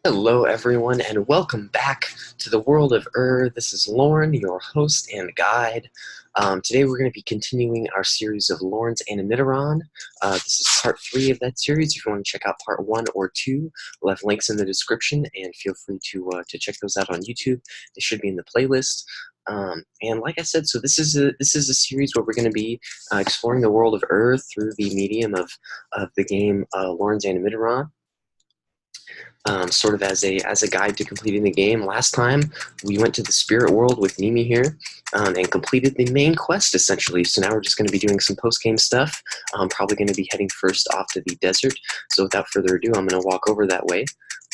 Hello everyone and welcome back to the world of This is Lorn, your host and guide. Today we're going to be continuing our series of Lorn's Anemideron. This is part 3 of that series. If you want to check out part 1 or 2, we'll have links in the description and feel free to check those out on YouTube. They should be in the playlist. And like I said, so this is a series where we're going to be exploring the world of Earth through the medium of the game Lorn's Anemideron. Sort of as a guide to completing the game. Last time we went to the spirit world with Mimi here and completed the main quest essentially. So now we're just going to be doing some post-game stuff. I'm probably going to be heading first off to the desert. So without further ado, I'm going to walk over that way.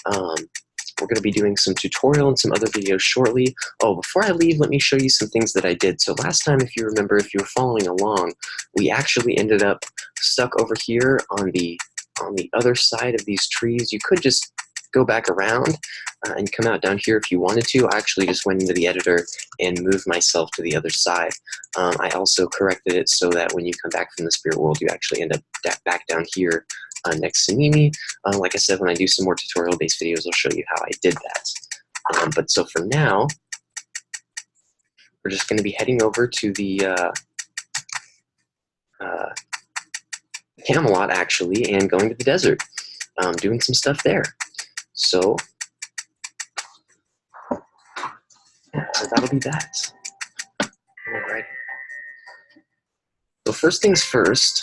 We're going to be doing some tutorial and some other videos shortly. Oh, before I leave, let me show you some things that I did. So last time, if you remember, if you were following along, we actually ended up stuck over here on the other side of these trees. You could just go back around and come out down here if you wanted to. I actually just went into the editor and moved myself to the other side. I also corrected it so that when you come back from the spirit world, you actually end up back down here next to Mimi. Like I said, when I do some more tutorial-based videos, I'll show you how I did that. But so for now, we're just going to be heading over to the Camelot, actually, and going to the desert, doing some stuff there. So that'll be that. Alright. So first things first,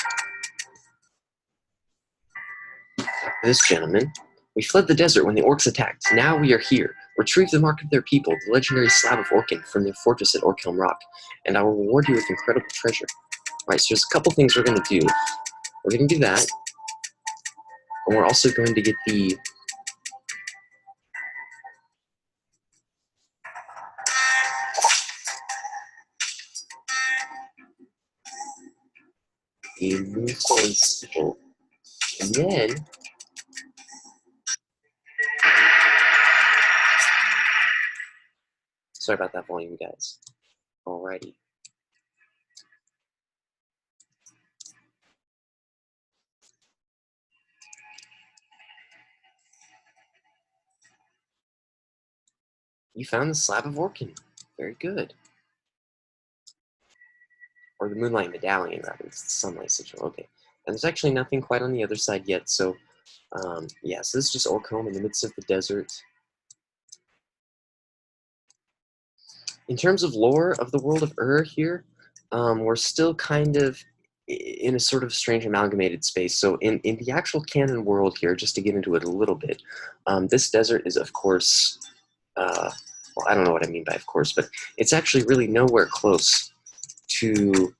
this gentleman. We fled the desert when the orcs attacked. Now we are here. Retrieve the mark of their people, the legendary slab of Orkin, from their fortress at Orkhelm Rock, and I will reward you with incredible treasure. Alright, so there's a couple things we're going to do. We're going to do that, and we're also going to get the moonstone sigil, and then sorry about that volume, guys. Alrighty. You found the slab of Orkin. Very good. Or the Moonlight Medallion, rather. It's the Sunlight Sigil. Okay. And there's actually nothing quite on the other side yet, so yeah, so this is just Orkhelm in the midst of the desert. In terms of lore of the world of here, we're still kind of in a sort of strange amalgamated space. So in the actual canon world here, just to get into it a little bit, this desert is, of course, well, I don't know what I mean by of course, but it's actually really nowhere close to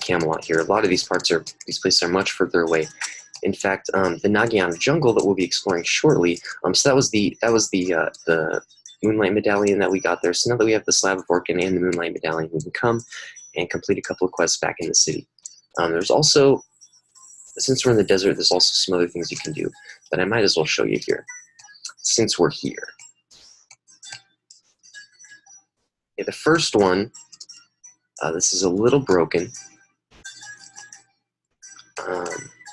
Camelot here. A lot of these places are much further away. In fact, the Nagyan jungle that we'll be exploring shortly. So that was the Moonlight Medallion that we got there. So now that we have the Slab of Orkin and the Moonlight Medallion, we can come and complete a couple of quests back in the city. There's also, since we're in the desert, there's also some other things you can do, but I might as well show you here, since we're here. Okay, the first one, this is a little broken,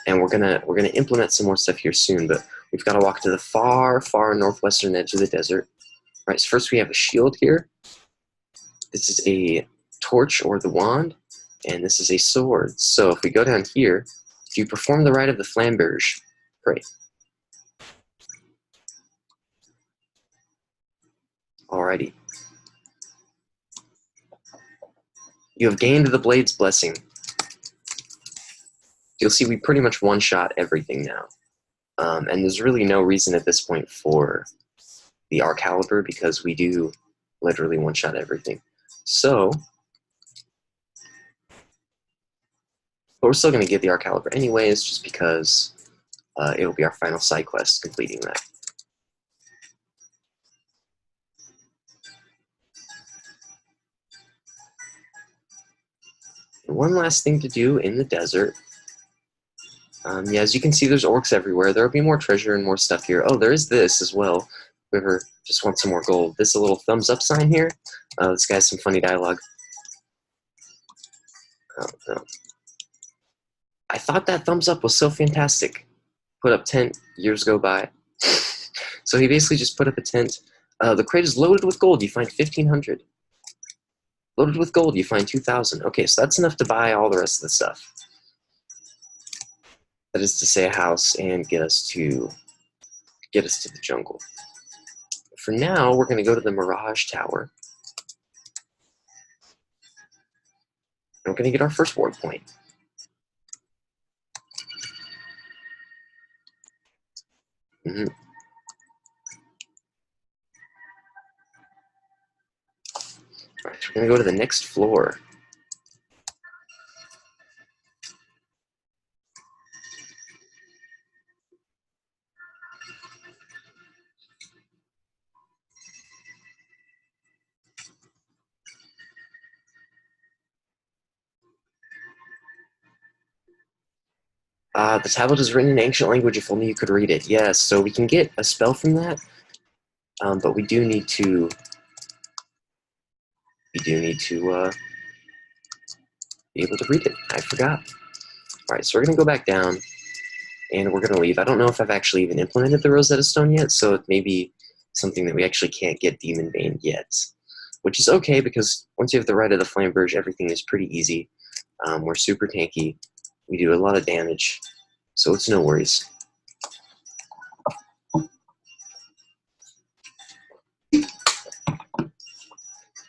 and we're gonna implement some more stuff here soon. But we've got to walk to the far, far northwestern edge of the desert. All right. So first we have a shield here. This is a torch or the wand, and this is a sword. So if we go down here, if you perform the rite of the flamberge, great. Alrighty. You have gained the Blade's Blessing. You'll see we pretty much one-shot everything now. And there's really no reason at this point for the Arcaliber, because we do literally one-shot everything. So, but we're still going to get the Arcaliber anyways, just because it'll be our final side quest completing that. And one last thing to do in the desert. Yeah, as you can see, there's orcs everywhere. There will be more treasure and more stuff here. Oh, there is this as well. Whoever just wants some more gold. This is a little thumbs up sign here. This guy has some funny dialogue. Oh, no. I thought that thumbs up was so fantastic. Put up tent, years go by. So he basically just put up a tent. The crate is loaded with gold. You find 1,500. Loaded with gold, you find 2,000. Okay, so that's enough to buy all the rest of the stuff. That is to say, a house and get us to the jungle. For now, we're going to go to the Mirage Tower. And we're going to get our first ward point. Mm-hmm. All right, so we're going to go to the next floor. The tablet is written in ancient language. If only you could read it. Yes, so we can get a spell from that, but we do need to. Be able to read it. I forgot. All right, so we're gonna go back down, and we're gonna leave. I don't know if I've actually even implemented the Rosetta Stone yet, so it may be something that we actually can't get Demon Bane yet, which is okay because once you have the Rite of the Flamberge, everything is pretty easy. We're super tanky. We do a lot of damage, so it's no worries.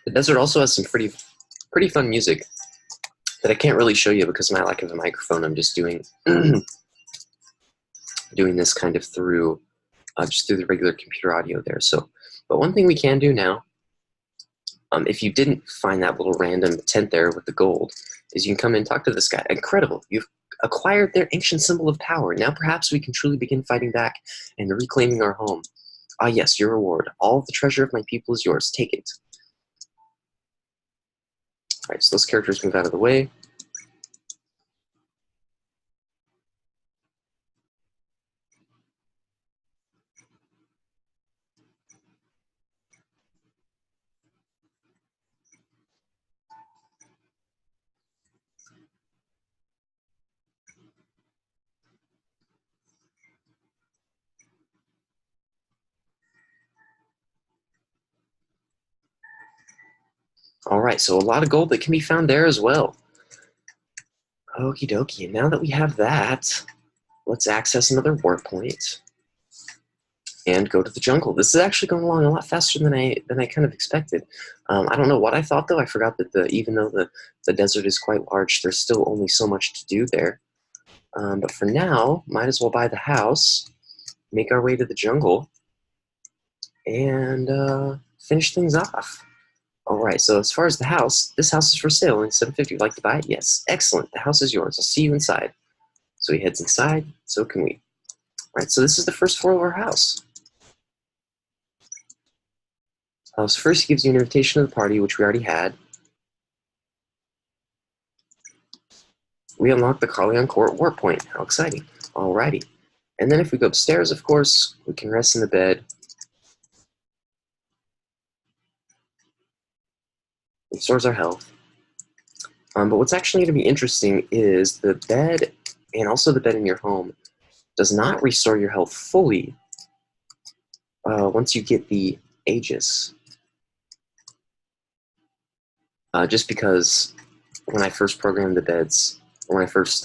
The desert also has some pretty fun music that I can't really show you because of my lack of a microphone. I'm just doing doing this kind of through just through the regular computer audio there. So, but one thing we can do now, if you didn't find that little random tent there with the gold, is you can come and talk to this guy. Incredible! You've acquired their ancient symbol of power. Now perhaps we can truly begin fighting back and reclaiming our home. Ah, yes, your reward. All of the treasure of my people is yours. Take it. All right, so those characters move out of the way. All right, so a lot of gold that can be found there as well. Okie dokie, and now that we have that, let's access another war point and go to the jungle. This is actually going along a lot faster than I kind of expected. I don't know what I thought though. I forgot that even though the desert is quite large, there's still only so much to do there. But for now, might as well buy the house, make our way to the jungle, and finish things off. All right, so as far as the house, this house is for sale in 750. Would you like to buy it? Yes. Excellent. The house is yours. I'll see you inside. So he heads inside. So can we. All right, so this is the first floor of our house. So first, he gives you an invitation to the party, which we already had. We unlocked the Carleon Court Warp Point. How exciting. Alrighty. And then if we go upstairs, of course, we can rest in the bed. It restores our health. But what's actually going to be interesting is the bed, and also the bed in your home, does not restore your health fully once you get the Aegis. Just because when I first programmed the beds, or when I first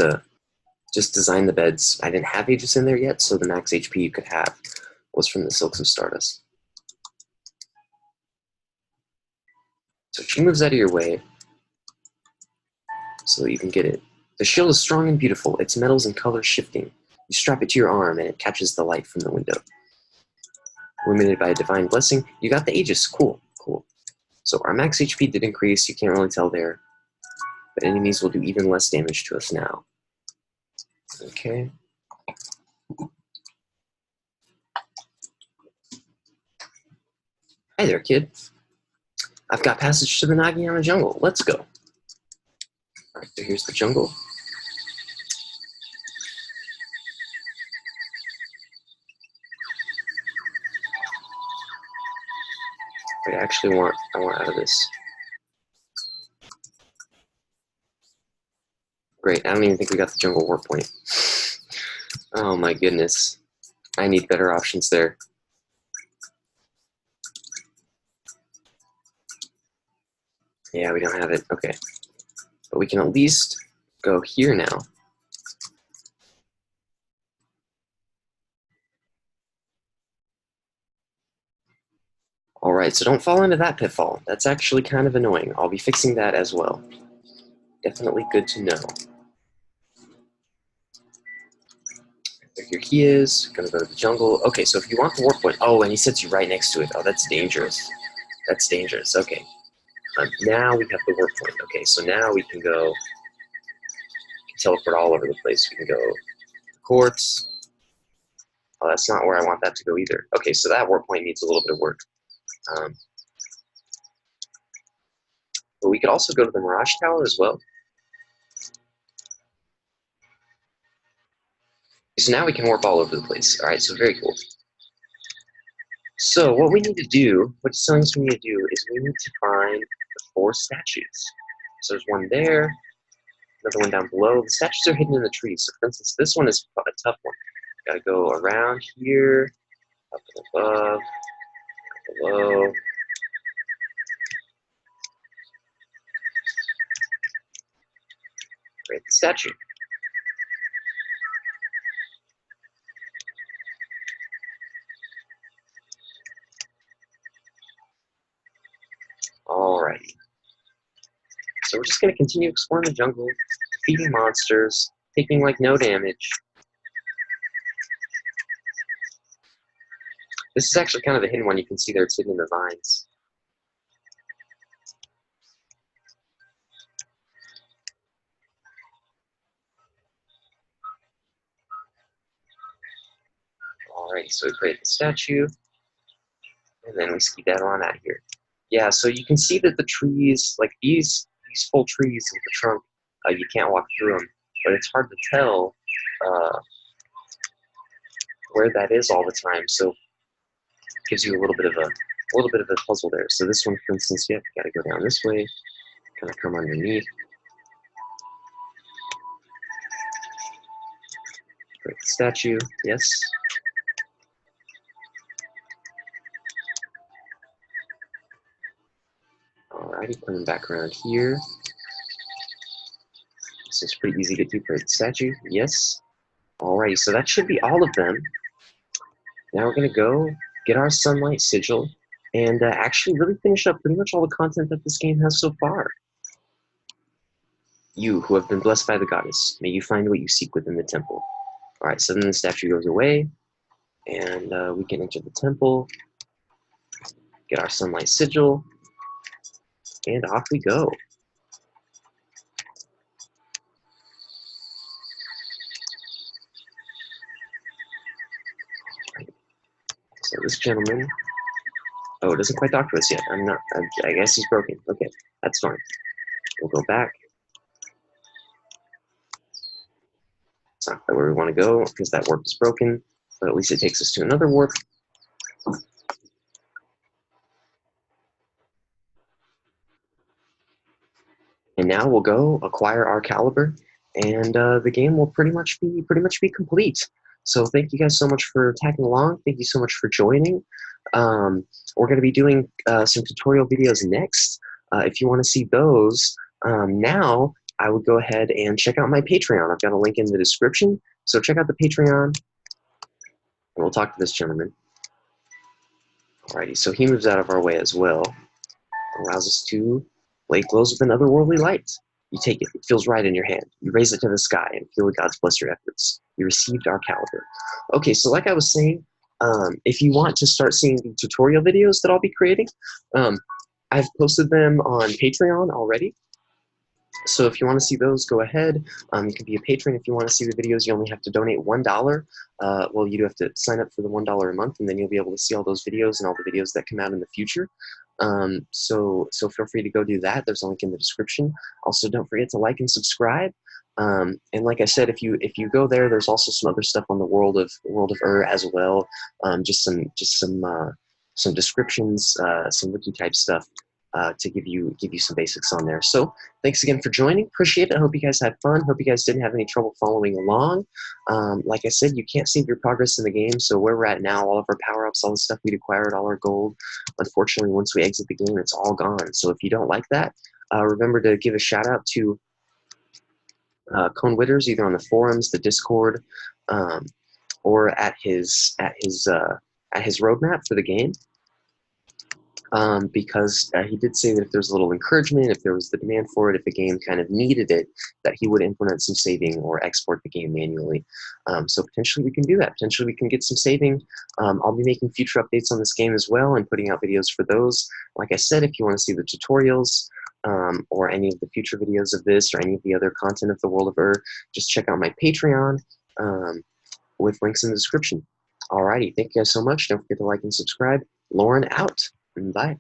just designed the beds, I didn't have Aegis in there yet, so the max HP you could have was from the Silks of Stardust. So she moves out of your way so that you can get it. The shield is strong and beautiful, its metals and colors shifting. You strap it to your arm and it catches the light from the window. Illuminated by a divine blessing, you got the Aegis. Cool, cool. So our max HP did increase, you can't really tell there, but enemies will do even less damage to us now. Okay. Hi there, kid. I've got passage to the Nagayama jungle. Let's go. Alright, so here's the jungle. I want out of this. Great, I don't even think we got the jungle warp point. Oh my goodness. I need better options there. Yeah, we don't have it. Okay. But we can at least go here now. Alright, so don't fall into that pitfall. That's actually kind of annoying. I'll be fixing that as well. Definitely good to know. Here he is. Gonna go to the jungle. Okay, so if you want the warp point... Oh, and he sets you right next to it. Oh, that's dangerous. That's dangerous. Okay. Now we have the warp point. Okay, so now we can go... teleport all over the place. We can go quartz. Oh, that's not where I want that to go either. Okay, so that warp point needs a little bit of work. But we could also go to the Mirage Tower as well. So now we can warp all over the place. All right, so very cool. So what we need to do, what things we need to do is we need to find the 4 statues. So there's one there, another one down below. The statues are hidden in the trees. So for instance, this one is a tough one. Gotta go around here, up and above, below. Create the statue. Alrighty. So we're just going to continue exploring the jungle, defeating monsters, taking like no damage. This is actually kind of a hidden one. You can see there it's hidden in the vines. Alright, so we create the statue, and then we skedaddle on out of here. Yeah, so you can see that the trees, like these full trees with the trunk, you can't walk through them, but it's hard to tell where that is all the time. So it gives you a little bit of a puzzle there. So this one, for instance, yeah, you gotta go down this way, kind of come underneath. Break the statue, yes. Alrighty, coming back around here. This is pretty easy to do. Break the statue, yes. Alrighty, so that should be all of them. Now we're gonna go get our sunlight sigil and actually really finish up pretty much all the content that this game has so far. You who have been blessed by the goddess, may you find what you seek within the temple. Alright, so then the statue goes away, and we can enter the temple, get our sunlight sigil, and off we go. So this gentleman, oh, it doesn't quite talk to us yet. I guess he's broken. Okay, that's fine. We'll go back. It's not quite where we want to go because that warp is broken, but at least it takes us to another warp. And now we'll go acquire our caliber, and the game will pretty much be complete. So thank you guys so much for tagging along. Thank you so much for joining. We're going to be doing some tutorial videos next. If you want to see those, now I would go ahead and check out my Patreon. I've got a link in the description. So check out the Patreon, and we'll talk to this gentleman. Alrighty, so he moves out of our way as well. Allows us to blade glows with an otherworldly light. You take it, it feels right in your hand. You raise it to the sky and feel the gods bless your efforts. You received our caliber. Okay, so like I was saying, if you want to start seeing the tutorial videos that I'll be creating, I've posted them on Patreon already. So if you want to see those, go ahead. You can be a patron if you want to see the videos. You only have to donate $1. Well, you do have to sign up for the $1 a month, and then you'll be able to see all those videos and all the videos that come out in the future. So feel free to go do that. There's a link in the description. Also, don't forget to like and subscribe. And like I said, if you go there, there's also some other stuff on the world of as well. Just some descriptions, some wiki type stuff. to give you some basics on there. So thanks again for joining. Appreciate it. I hope you guys had fun. Hope you guys didn't have any trouble following along. Like I said, you can't save your progress in the game. So where we're at now, all of our power-ups, all the stuff we'd acquired, all our gold, unfortunately, once we exit the game, it's all gone. So if you don't like that, remember to give a shout out to Cone Witters, either on the forums, the Discord, or at his roadmap for the game. Because he did say that if there's a little encouragement, if there was the demand for it, if the game kind of needed it, that he would implement some saving or export the game manually. So potentially we can do that. Potentially we can get some saving. I'll be making future updates on this game as well and putting out videos for those. Like I said, if you want to see the tutorials or any of the future videos of this or any of the other content of the World of just check out my Patreon with links in the description. Alrighty, thank you guys so much. Don't forget to like and subscribe. Lorn out. Bye.